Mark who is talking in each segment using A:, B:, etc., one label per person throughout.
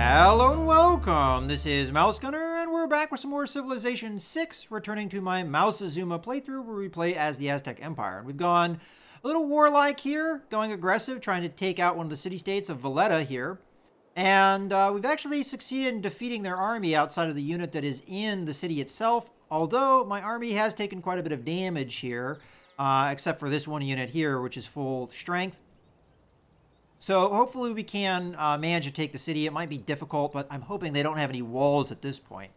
A: Hello and welcome, this is Mouse Gunner, and we're back with some more Civilization 6, returning to my Mouseazuma playthrough where we play as the Aztec Empire. And we've gone a little warlike here, going aggressive, trying to take out one of the city-states of Valletta here. And we've actually succeeded in defeating their army outside of the unit that is in the city itself, although my army has taken quite a bit of damage here, except for this one unit here, which is full strength. So hopefully we can manage to take the city. It might be difficult, but I'm hoping they don't have any walls at this point.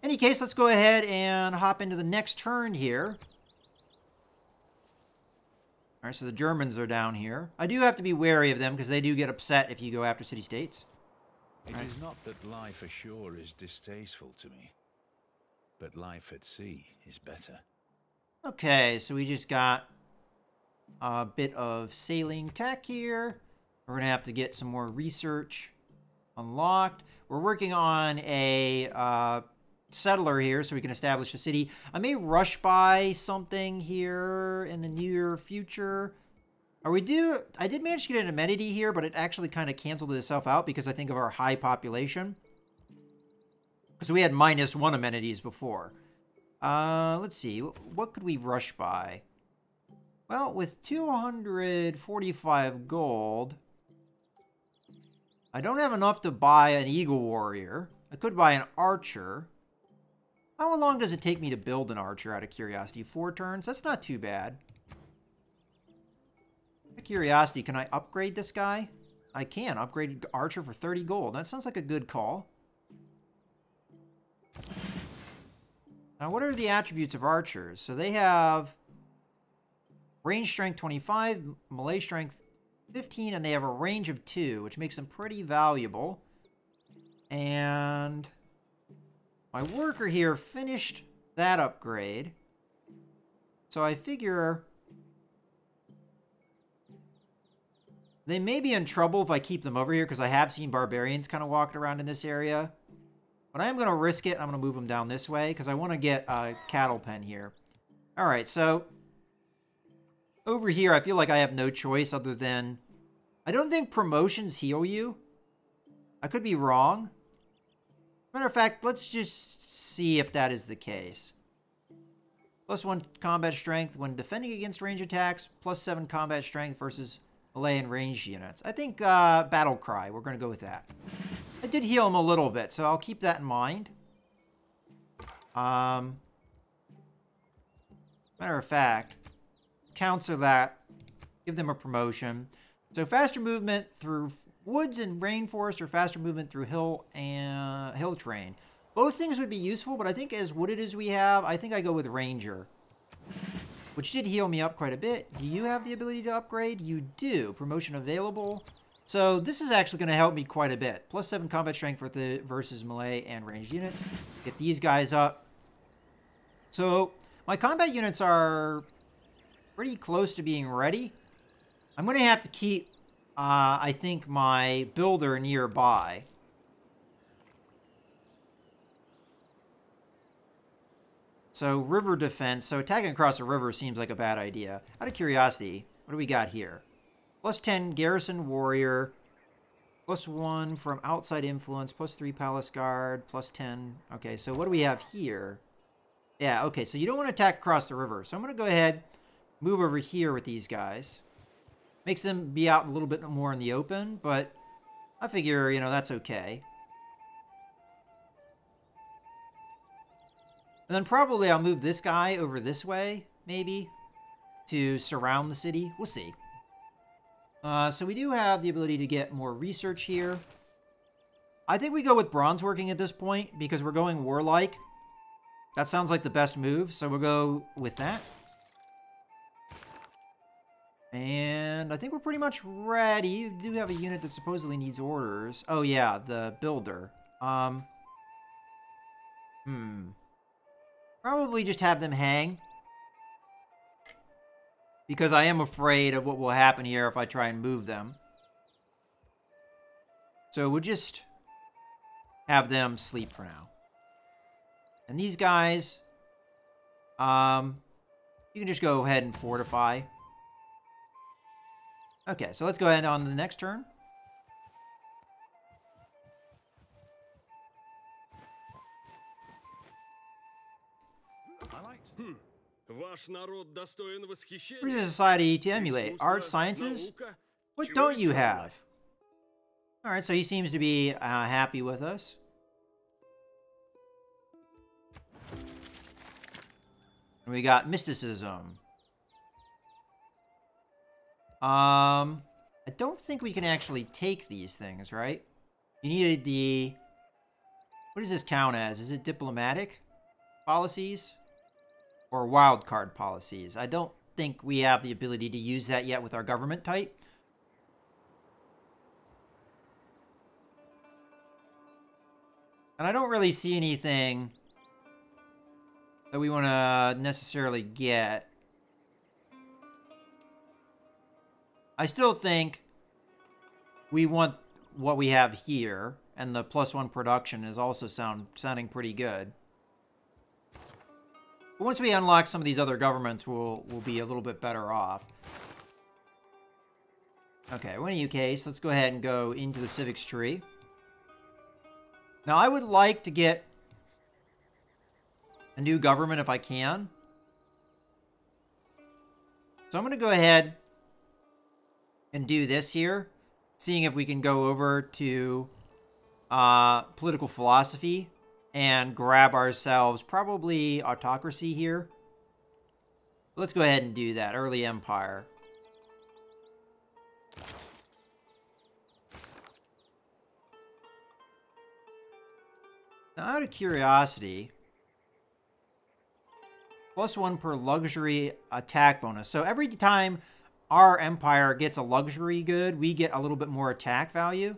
A: In any case, let's go ahead and hop into the next turn here. All right, so the Germans are down here. I do have to be wary of them because they do get upset if you go after city-states.
B: It is not that life ashore is distasteful to me, but life at sea is better.
A: Okay, so we just got a bit of sailing tech here. We're going to have to get some more research unlocked. We're working on a settler here so we can establish a city. I may rush by something here in the near future. I did manage to get an amenity here, but it actually kind of canceled itself out because I think of our high population. Because we had -1 amenities before. Let's see. What could we rush by? Well, with 245 gold, I don't have enough to buy an Eagle Warrior. I could buy an Archer. How long does it take me to build an Archer, out of curiosity? 4 turns? That's not too bad. Out of curiosity, can I upgrade this guy? I can. Upgrade Archer for 30 gold. That sounds like a good call. Now, what are the attributes of Archers? So they have range strength 25, melee strength 15, and they have a range of 2, which makes them pretty valuable. And my worker here finished that upgrade. So I figure they may be in trouble if I keep them over here, because I have seen barbarians kind of walking around in this area. But I am going to risk it. I'm going to move them down this way, because I want to get a cattle pen here. Alright, so over here, I feel like I have no choice other than... I don't think promotions heal you. I could be wrong. Matter of fact, let's just see if that is the case. +1 combat strength when defending against range attacks. +7 combat strength versus melee and ranged units. I think Battle Cry. We're going to go with that. I did heal him a little bit, so I'll keep that in mind. Matter of fact, counter that, give them a promotion. So faster movement through woods and rainforest, or faster movement through hill terrain. Both things would be useful, but I think as wooded as we have, I think I go with Ranger, which did heal me up quite a bit. Do you have the ability to upgrade? You do. Promotion available. So this is actually going to help me quite a bit. +7 combat strength versus melee and ranged units. Get these guys up. So my combat units are pretty close to being ready. I'm going to have to keep, I think, my builder nearby. So, river defense. So, attacking across a river seems like a bad idea. Out of curiosity, what do we got here? +10 garrison warrior. +1 from outside influence. +3 palace guard. +10. Okay, so what do we have here? Yeah, okay, so you don't want to attack across the river. So, I'm going to go ahead, move over here with these guys. Makes them be out a little bit more in the open, but I figure, you know, that's okay. And then probably I'll move this guy over this way, maybe, to surround the city. We'll see. So we do have the ability to get more research here. I think we go with bronze working at this point, because we're going warlike. That sounds like the best move, so we'll go with that. And I think we're pretty much ready. We do have a unit that supposedly needs orders. Oh yeah, the builder. Probably just have them hang. Because I am afraid of what will happen here if I try and move them. So we'll just have them sleep for now. And these guys, you can just go ahead and fortify. Okay, so let's go ahead on to the next turn.
C: Ваш народ достоин
A: What is
C: восхищения.
A: a society to emulate? Art,
C: Искусство,
A: sciences?
C: наука.
A: What
C: Чего
A: don't you
C: еще
A: have?
C: желать?
A: Alright, so he seems to be happy with us. And we got mysticism. I don't think we can actually take these things, right? You needed the... What does this count as? Is it diplomatic policies? Or wildcard policies? I don't think we have the ability to use that yet with our government type. And I don't really see anything that we want to necessarily get. I still think we want what we have here, and the +1 production is also sounding pretty good. But once we unlock some of these other governments, we'll be a little bit better off. Okay, well, in any case, let's go ahead and go into the civics tree. Now, I would like to get a new government if I can. So I'm going to go ahead and do this here, seeing if we can go over to political philosophy and grab ourselves probably autocracy here. Let's go ahead and do that. Early Empire. Now, out of curiosity, +1 per luxury attack bonus. So every time our empire gets a luxury good, we get a little bit more attack value.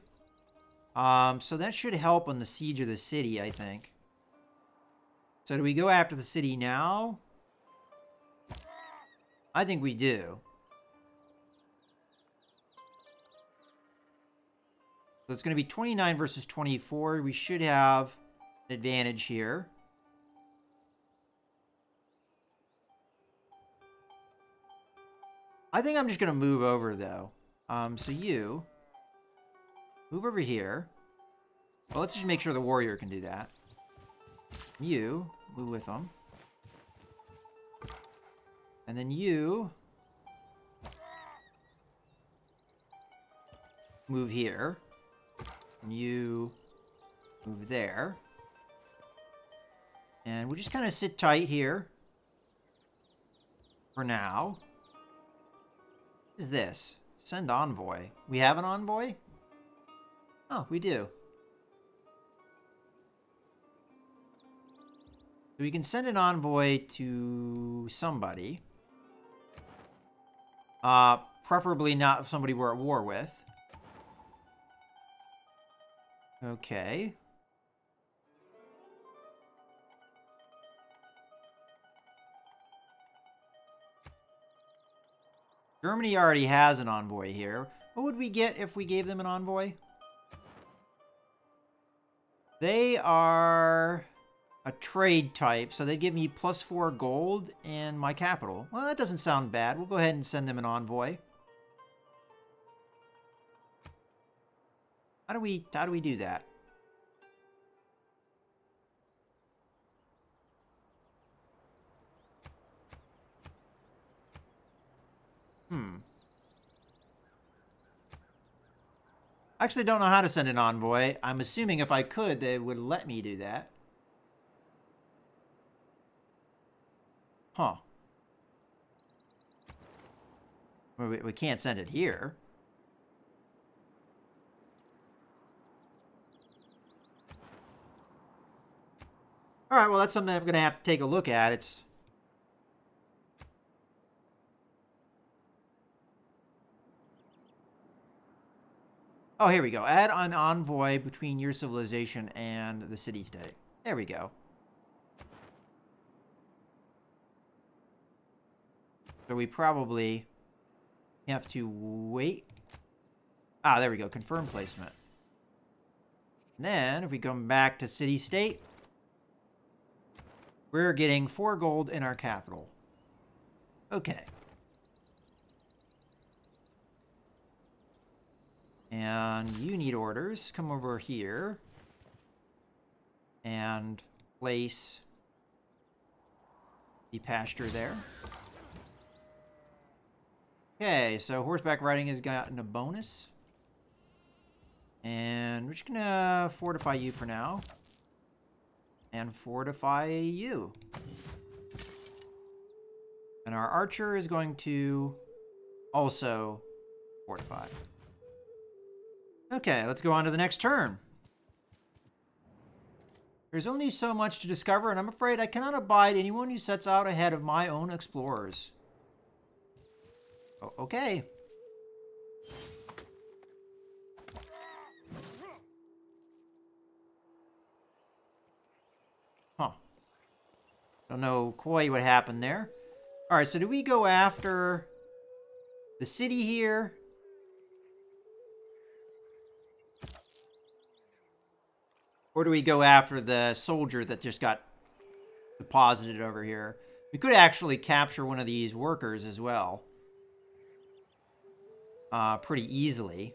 A: So that should help on the siege of the city, I think. So do we go after the city now? I think we do. So it's going to be 29 versus 24. We should have an advantage here. I think I'm just going to move over, though. So you move over here. Well, let's just make sure the warrior can do that. You move with them. And then you move here. And you move there. And we'll just kind of sit tight here for now. What is this? Send envoy. We have an envoy? Oh, we do. So we can send an envoy to somebody. Preferably not somebody we're at war with. Okay. Germany already has an envoy here. What would we get if we gave them an envoy? They are a trade type, so they give me +4 gold and my capital. Well, that doesn't sound bad. We'll go ahead and send them an envoy. How do we do that? I actually don't know how to send an envoy. I'm assuming if I could, they would let me do that. Huh. We can't send it here. Alright, well, that's something I'm going to have to take a look at. It's... Oh, here we go. Add an envoy between your civilization and the city-state. There we go. So we probably have to wait. Ah, there we go. Confirm placement. And then, if we come back to city-state, we're getting 4 gold in our capital. Okay. And you need orders. Come over here. And place the pasture there. Okay, so horseback riding has gotten a bonus. And we're just gonna fortify you for now. And fortify you. And our archer is going to also fortify. Okay, let's go on to the next turn. There's only so much to discover, and I'm afraid I cannot abide anyone who sets out ahead of my own explorers. Okay. Huh. Don't know quite what happened there. Alright, so do we go after the city here? Or do we go after the soldier that just got deposited over here? We could actually capture one of these workers as well. Pretty easily.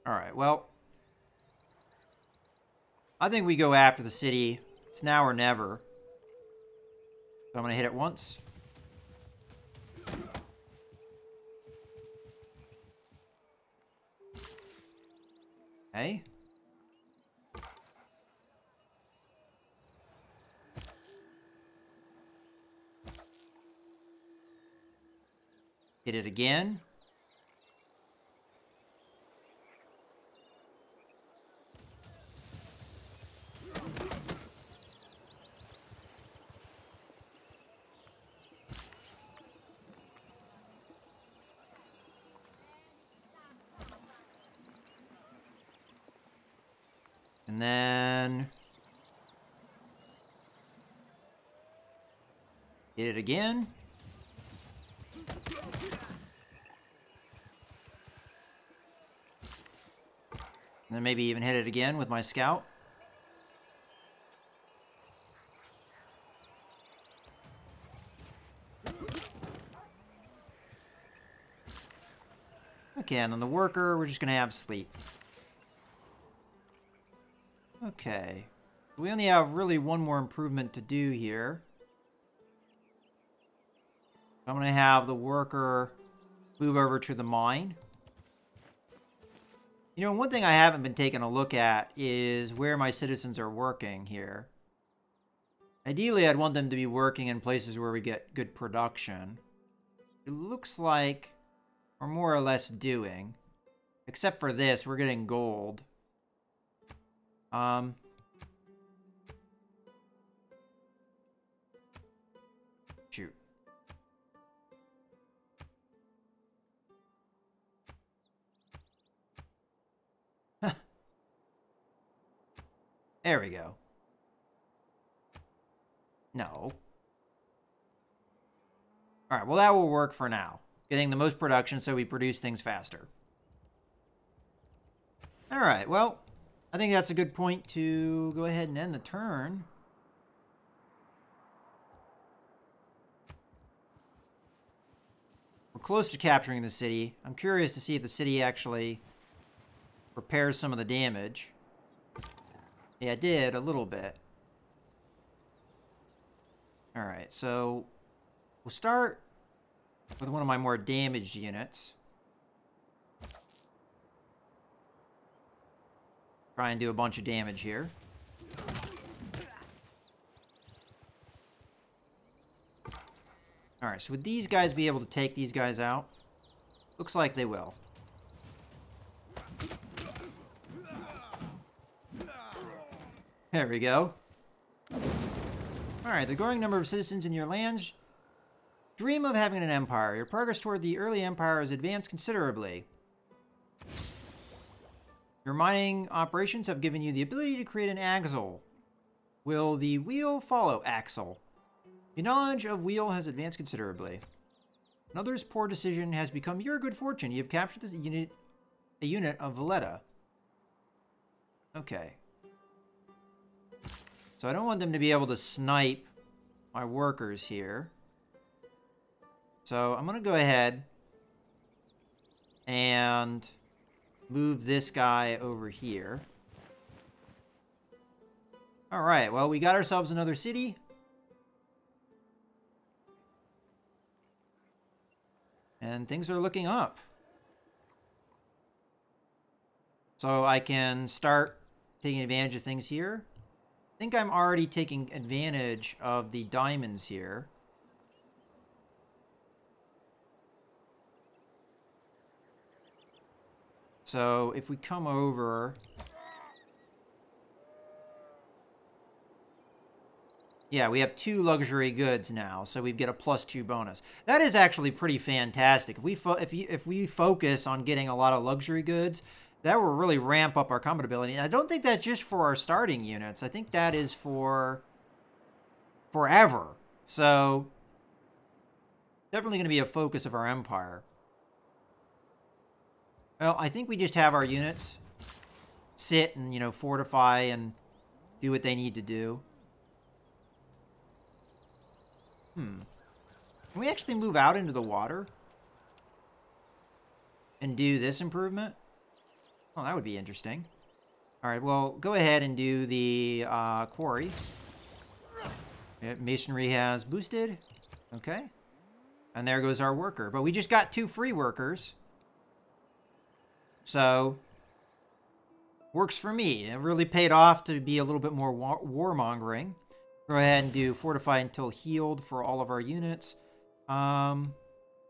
A: Alright, well. I think we go after the city. It's now or never. So I'm going to hit it once. Okay. Hit it again. And then hit it again. And then maybe even hit it again with my scout. Okay, and then the worker, we're just going to have sleep. Okay. We only have really one more improvement to do here. I'm going to have the worker move over to the mine. You know, one thing I haven't been taking a look at is where my citizens are working here. Ideally, I'd want them to be working in places where we get good production. It looks like we're more or less doing. Except for this, we're getting gold. Shoot. There we go. No. Alright, well that will work for now. Getting the most production so we produce things faster. Alright, well, I think that's a good point to go ahead and end the turn. We're close to capturing the city. I'm curious to see if the city actually repairs some of the damage. Yeah, it did a little bit. Alright, so we'll start with one of my more damaged units. Try and do a bunch of damage here. Alright, so would these guys be able to take these guys out? Looks like they will. There we go. Alright, the growing number of citizens in your lands dream of having an empire. Your progress toward the early empire has advanced considerably. Your mining operations have given you the ability to create an axle. Will the wheel follow axle? Your knowledge of wheel has advanced considerably. Another's poor decision has become your good fortune. You have captured a unit of Valletta. Okay. So I don't want them to be able to snipe my workers here. So I'm going to go ahead and move this guy over here. All right, well, we got ourselves another city. And things are looking up. So I can start taking advantage of things here. I think I'm already taking advantage of the diamonds here. So if we come over... Yeah, we have 2 luxury goods now, so we get a +2 bonus. That is actually pretty fantastic. If we focus on getting a lot of luxury goods, that will really ramp up our combat ability. And I don't think that's just for our starting units. I think that is for forever. So definitely going to be a focus of our empire. Well, I think we just have our units sit and, you know, fortify and do what they need to do. Can we actually move out into the water and do this improvement? Oh, that would be interesting. All right, well, go ahead and do the quarry. Masonry has boosted. Okay. And there goes our worker. But we just got 2 free workers. So, works for me. It really paid off to be a little bit more warmongering. Go ahead and do fortify until healed for all of our units. Can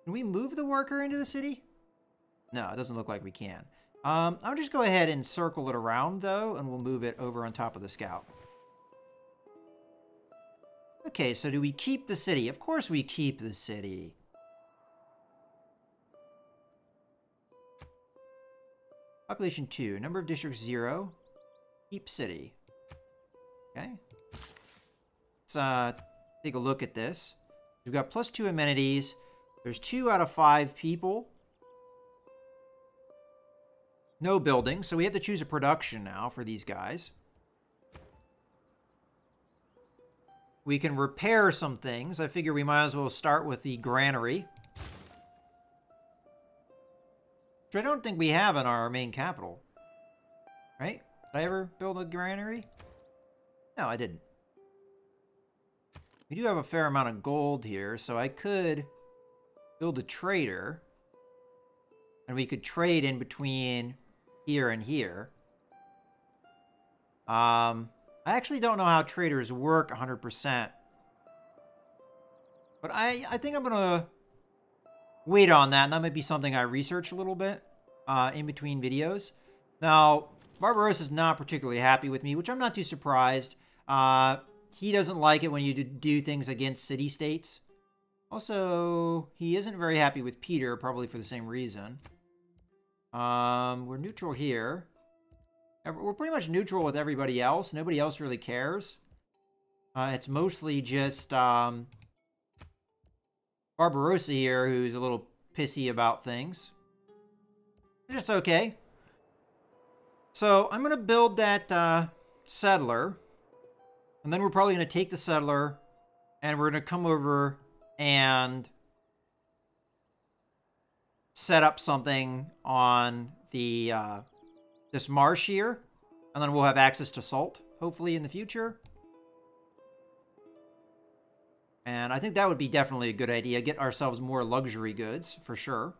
A: we move the worker into the city? No, it doesn't look like we can. I'll just go ahead and circle it around, though, and we'll move it over on top of the scout. Okay, so do we keep the city? Of course we keep the city. Population 2. Number of districts 0. Keep city. Okay. Let's take a look at this. We've got +2 amenities. There's 2 out of 5 people. No buildings, so we have to choose a production now for these guys. We can repair some things. I figure we might as well start with the granary, which I don't think we have in our main capital. Right? Did I ever build a granary? No, I didn't. We do have a fair amount of gold here, so I could build a trader. And we could trade in between here and here. I actually don't know how traders work 100%. But I think I'm going to wait on that, and that might be something I research a little bit in between videos. Now, Barbarossa's not particularly happy with me, which I'm not too surprised. He doesn't like it when you do things against city-states. Also, he isn't very happy with Peter, probably for the same reason. We're neutral here. We're pretty much neutral with everybody else. Nobody else really cares. It's mostly just Barbarossa here, who's a little pissy about things. It's okay. So, I'm going to build that settler. And then we're probably going to take the settler, and we're going to come over and set up something on the this marsh here, and then we'll have access to salt, hopefully, in the future. And I think that would be definitely a good idea. Get ourselves more luxury goods, for sure.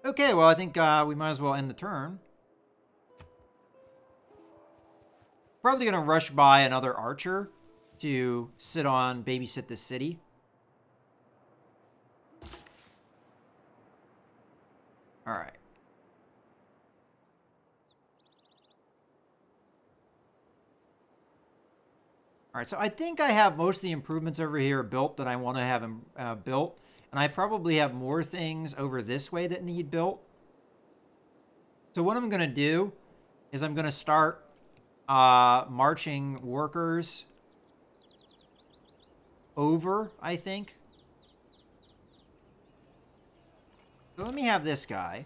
A: Okay, well, I think we might as well end the turn. Probably going to rush by another archer to babysit this city. All right. All right, so I think I have most of the improvements over here built that I want to have built. And I probably have more things over this way that need built. So what I'm going to do is I'm going to start marching workers over, I think. So let me have this guy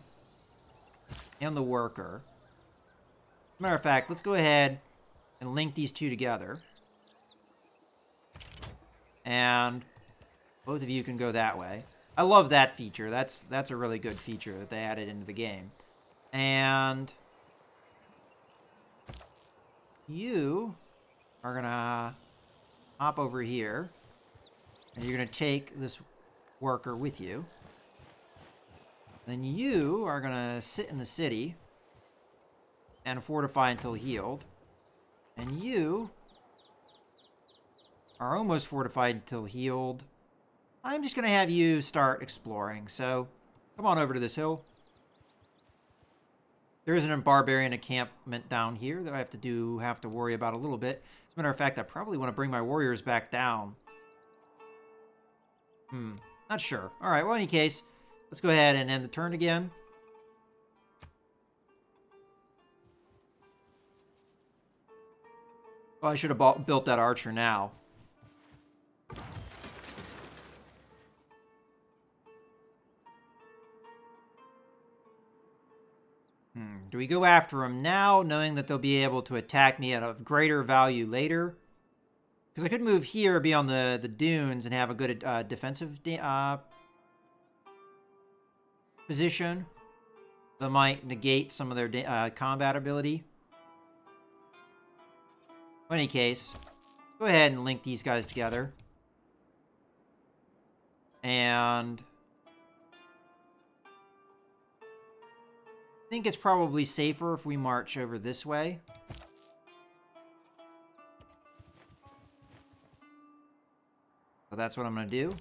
A: and the worker. As a matter of fact, let's go ahead and link these two together. And both of you can go that way. I love that feature. That's a really good feature that they added into the game. And You are going to hop over here. And you're going to take this worker with you. Then you are going to sit in the city and fortify until healed. And you are almost fortified until healed. I'm just going to have you start exploring. So come on over to this hill. There is a barbarian encampment down here that I have to worry about a little bit. As a matter of fact, I probably want to bring my warriors back down. Not sure. All right, well, in any case, let's go ahead and end the turn again. Well, I should have built that archer now. Do we go after him now, knowing that they'll be able to attack me at a greater value later? Because I could move here, be on the dunes, and have a good defensive position that might negate some of their combat ability. In any case, go ahead and link these guys together. And I think it's probably safer if we march over this way. So that's what I'm going to do.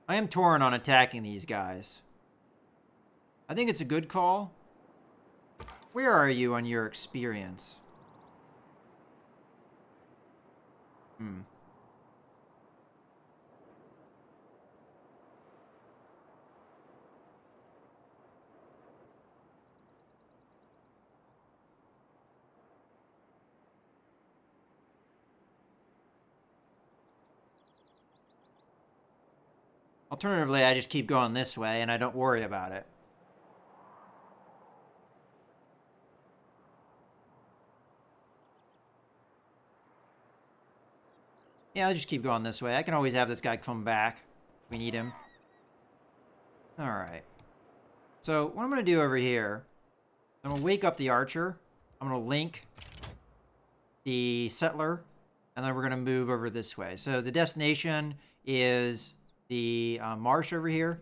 A: I am torn on attacking these guys. I think it's a good call. Where are you on your experience? Alternatively, I just keep going this way and I don't worry about it. Yeah, I'll just keep going this way. I can always have this guy come back if we need him. Alright. So, what I'm going to do over here, I'm going to wake up the archer. I'm going to link the settler. And then we're going to move over this way. So, the destination is the marsh over here.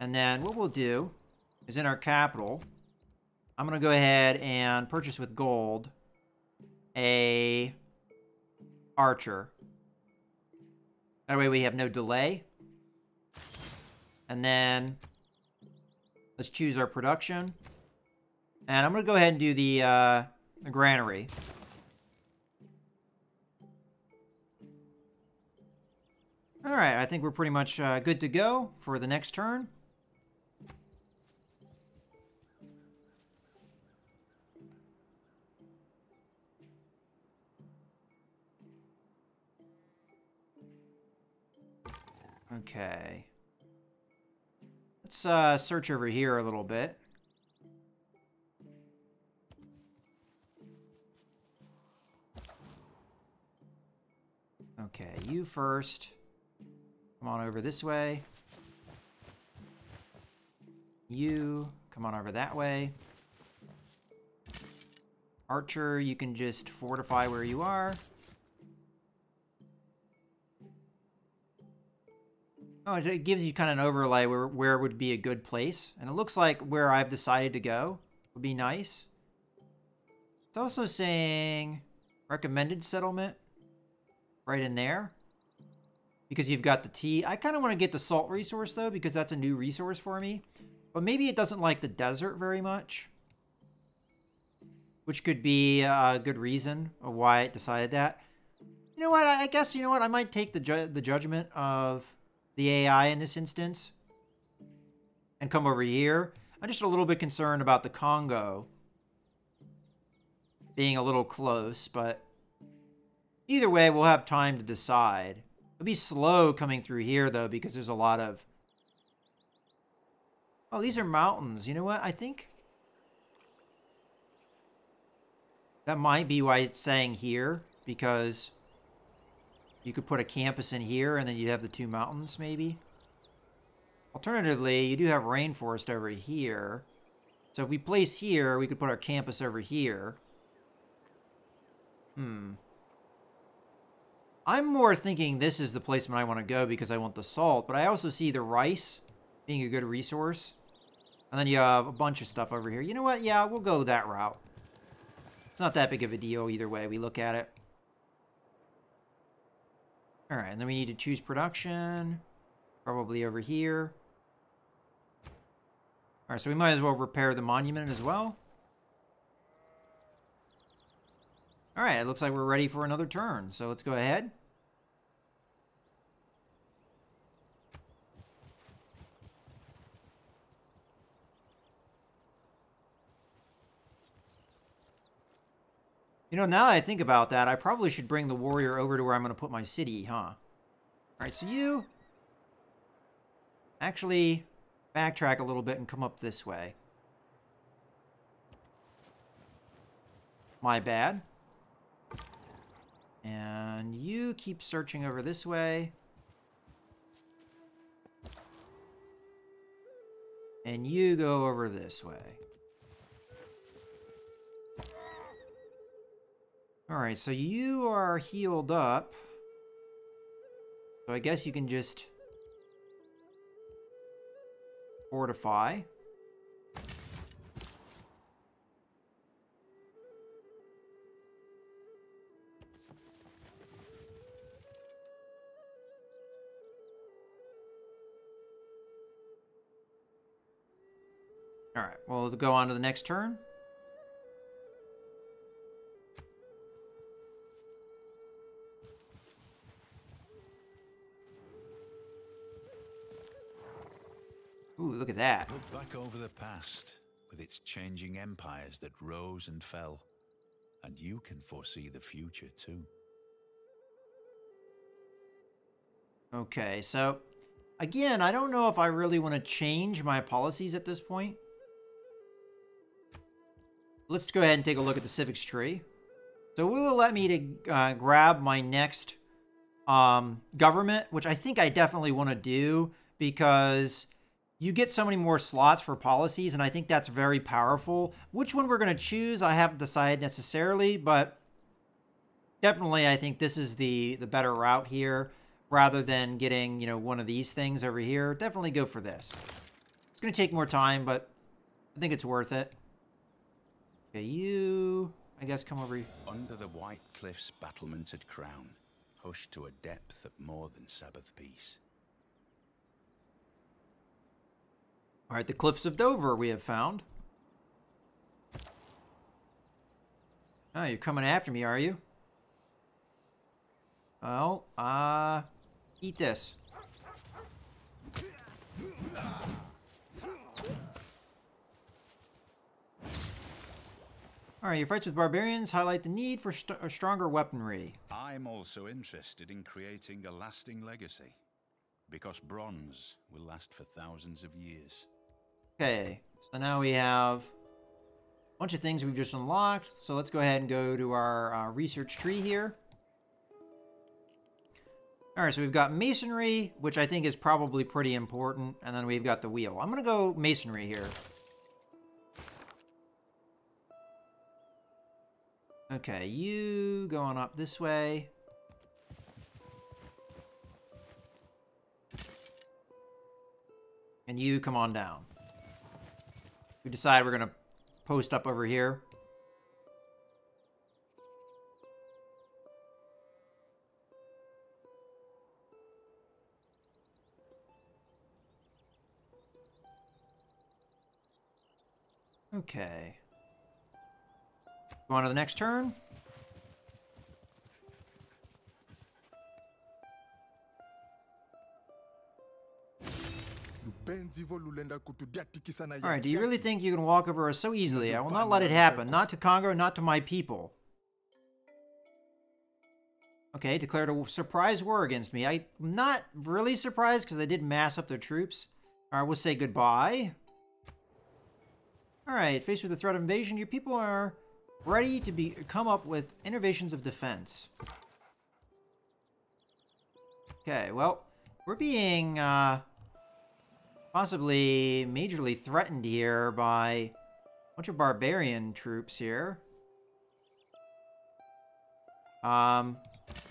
A: And then what we'll do is in our capital, I'm going to go ahead and purchase with gold a archer. That way we have no delay. And then let's choose our production. And I'm going to go ahead and do the granary. Alright, I think we're pretty much good to go for the next turn. Okay. Let's search over here a little bit. Okay, you first. Come on over this way. You, come on over that way. Archer, you can just fortify where you are. Oh, it gives you kind of an overlay where would be a good place. And it looks like where I've decided to go would be nice. It's also saying recommended settlement right in there. Because you've got the tea. I kind of want to get the salt resource, though, because that's a new resource for me. But maybe it doesn't like the desert very much. Which could be a good reason of why it decided that. You know what? I guess, you know what? I might take the judgment of the AI in this instance. And come over here. I'm just a little bit concerned about the Congo being a little close, but either way, we'll have time to decide. It'll be slow coming through here, though, because there's a lot of... Oh, these are mountains. You know what? I think that might be why it's saying here, because you could put a campus in here, and then you'd have the two mountains, maybe. Alternatively, you do have rainforest over here. So if we place here, we could put our campus over here. I'm more thinking this is the placement I want to go because I want the salt, but I also see the rice being a good resource. And then you have a bunch of stuff over here. You know what? Yeah, we'll go that route. It's not that big of a deal either way we look at it. All right, and then we need to choose production. Probably over here. All right, so we might as well repair the monument as well. All right, it looks like we're ready for another turn. So let's go ahead. You know, now that I think about that, I probably should bring the warrior over to where I'm going to put my city, huh? All right, so you actually backtrack a little bit and come up this way. My bad. And you keep searching over this way. And you go over this way. Alright, so you are healed up. So I guess you can just fortify. Alright, we'll go on to the next turn. Ooh, look at that.
B: Look back over the past, with its changing empires that rose and fell, and you can foresee the future too.
A: Okay, so again, I don't know if I really want to change my policies at this point. Let's go ahead and take a look at the civics tree. So it will let me to grab my next government, which I think I definitely want to do because you get so many more slots for policies, and I think that's very powerful. Which one we're going to choose, I haven't decided necessarily, but definitely I think this is the better route here. Rather than getting, you know, one of these things over here, definitely go for this. It's going to take more time, but I think it's worth it. Okay, you, I guess, come over here.
B: Under the white cliff's battlemented crown, hushed to a depth of more than Sabbath peace.
A: All right, the Cliffs of Dover we have found. Oh, you're coming after me, are you? Well, eat this. All right, your fights with barbarians highlight the need for stronger weaponry.
B: I'm also interested in creating a lasting legacy, because bronze will last for thousands of years.
A: Okay, so now we have a bunch of things we've just unlocked. So let's go ahead and go to our research tree here. All right, so we've got masonry, which I think is probably pretty important. And then we've got the wheel. I'm going to go masonry here. Okay, you going up this way. And you come on down. We decide we're going to post up over here. Okay. Go on to the next turn. Alright, do you really think you can walk over us so easily? I will not let it happen. Not to Congo, not to my people. Okay, declared a surprise war against me. I'm not really surprised because I did mass up their troops. Alright, we'll say goodbye. Alright, faced with the threat of invasion, your people are ready to come up with innovations of defense. Okay, well, we're being possibly majorly threatened here by a bunch of barbarian troops here. I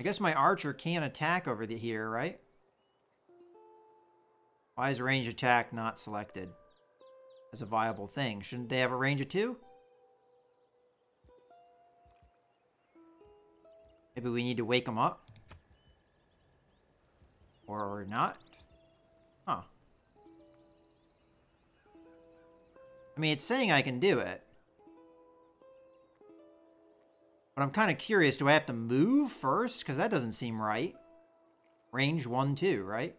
A: guess my archer can't attack over here, right? Why is range attack not selected as a viable thing? Shouldn't they have a range of 2? Maybe we need to wake them up? Or not? Huh. I mean, it's saying I can do it. But I'm kind of curious, do I have to move first? Because that doesn't seem right. Range 1, 2, right?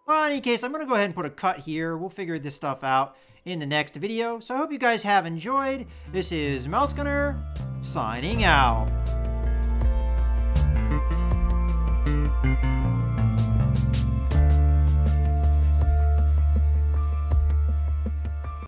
A: Well, in any case, I'm going to go ahead and put a cut here. We'll figure this stuff out in the next video. So I hope you guys have enjoyed. This is Mouse Gunner, signing out.